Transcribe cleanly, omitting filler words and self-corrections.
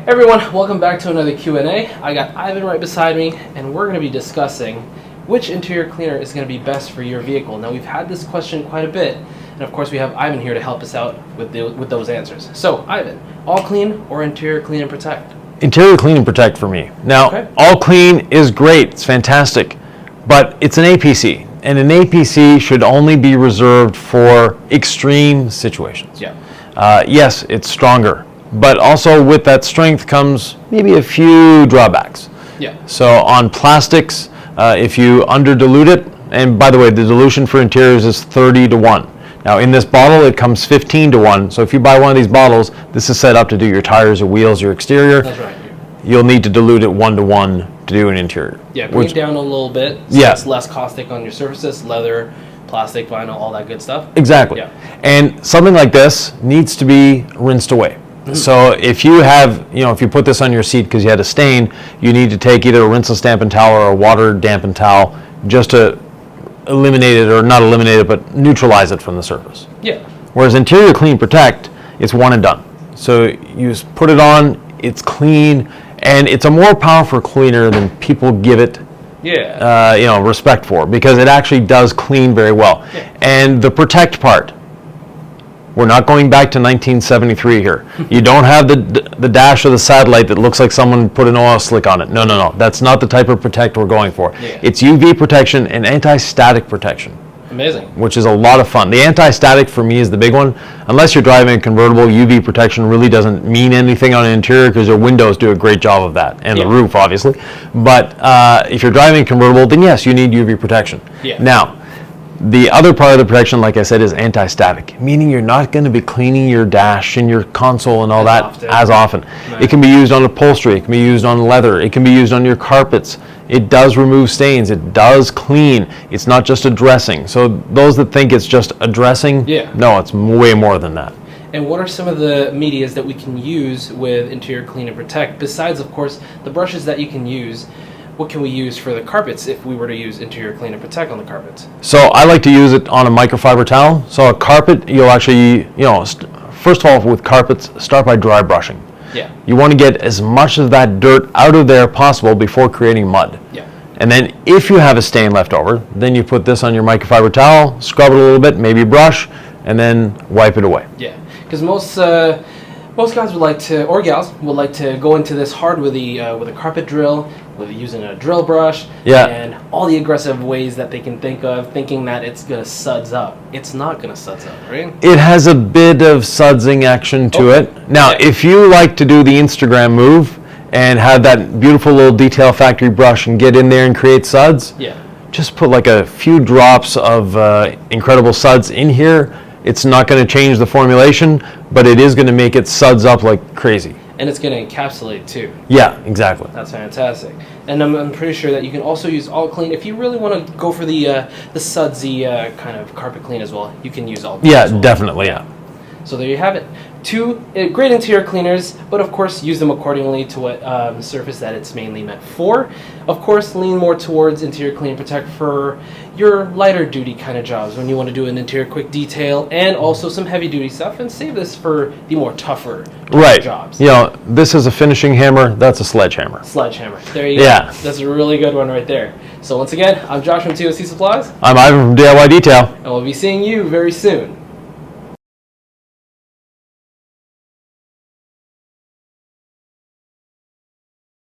Everyone, welcome back to another Q&A. I got Ivan right beside me, and we're going to be discussing which interior cleaner is going to be best for your vehicle. Now, we've had this question quite a bit, and of course we have Ivan here to help us out with those answers. So, Ivan, all clean or interior clean and protect? Interior clean and protect for me. Now, Okay. all clean is great, it's fantastic, but it's an APC, and an APC should only be reserved for extreme situations. Yeah. Yes, it's stronger, but also with that strength comes maybe a few drawbacks. Yeah. So on plastics, if you under-dilute it, and by the way, the dilution for interiors is 30-1. Now in this bottle, it comes 15-1. So if you buy one of these bottles, this is set up to do your tires, your wheels, your exterior. That's right. You'll need to dilute it 1-to-1 to do an interior. Yeah, bring it down a little bit so Yeah. it's less caustic on your surfaces, leather, plastic, vinyl, all that good stuff. Exactly. Yeah. And something like this needs to be rinsed away. So if you have, if you put this on your seat because you had a stain, you need to take either a rinseless dampened towel or a water dampened towel just to eliminate it, or not eliminate it, but neutralize it from the surface. Yeah. Whereas Interior Clean Protect, it's one and done. So you just put it on, it's clean, and it's a more powerful cleaner than people give it Yeah. respect for, because it actually does clean very well. Yeah. And the protect part, we're not going back to 1973 here. You don't have the dash of the satellite that looks like someone put an oil slick on it. No. That's not the type of protect we're going for. Yeah. It's UV protection and anti-static protection, Amazing. which is a lot of fun. The anti-static for me is the big one. Unless you're driving a convertible, UV protection really doesn't mean anything on an interior because your windows do a great job of that, and Yeah. the roof, obviously. But if you're driving a convertible, then yes, you need UV protection. Yeah. Now, the other part of the protection, like I said, is anti-static, meaning you're not going to be cleaning your dash and your console and all as often. Right. It can be used on upholstery, it can be used on leather, it can be used on your carpets. It does remove stains, it does clean. It's not just a dressing. So those that think it's just a dressing, Yeah. no, it's way more than that. And what are some of the medias that we can use with Interior Clean and Protect, besides, of course, the brushes that you can use? What can we use for the carpets if we were to use Interior Clean and Protect on the carpets? So I like to use it on a microfiber towel. So a carpet, you'll actually, first of all, with carpets, start by dry brushing. Yeah. You want to get as much of that dirt out of there possible before creating mud. Yeah. And then if you have a stain left over, then you put this on your microfiber towel, scrub it a little bit, maybe brush, and then wipe it away. Yeah. Because most guys would like to, or gals would like to go into this hard with a carpet drill, with using a drill brush, Yeah. and all the aggressive ways that they can think of, thinking that it's gonna suds up. It's not gonna suds up, right? It has a bit of sudsing action to Okay. it. Now, Yeah. if you like to do the Instagram move and have that beautiful little detail factory brush and get in there and create suds, Yeah. just put like a few drops of incredible suds in here. It's not going to change the formulation, but it is going to make it suds up like crazy. And it's gonna encapsulate too. Yeah, exactly. That's fantastic. And I'm pretty sure that you can also use All Clean if you really want to go for the sudsy kind of carpet clean as well. You can use All Clean. Yeah, as well. definitely, yeah. So there you have it. Two great interior cleaners, but of course use them accordingly to what surface that it's mainly meant for. Of course, lean more towards Interior Clean and Protect for your lighter duty kind of jobs when you want to do an interior quick detail, and also some heavy duty stuff, and save this for the more tougher Right. jobs. This is a finishing hammer, that's a sledgehammer. Sledgehammer. There you go. Yeah. That's a really good one right there. So once again, I'm Josh from TOC Supplies, I'm Ivan from DIY Detail. and we'll be seeing you very soon.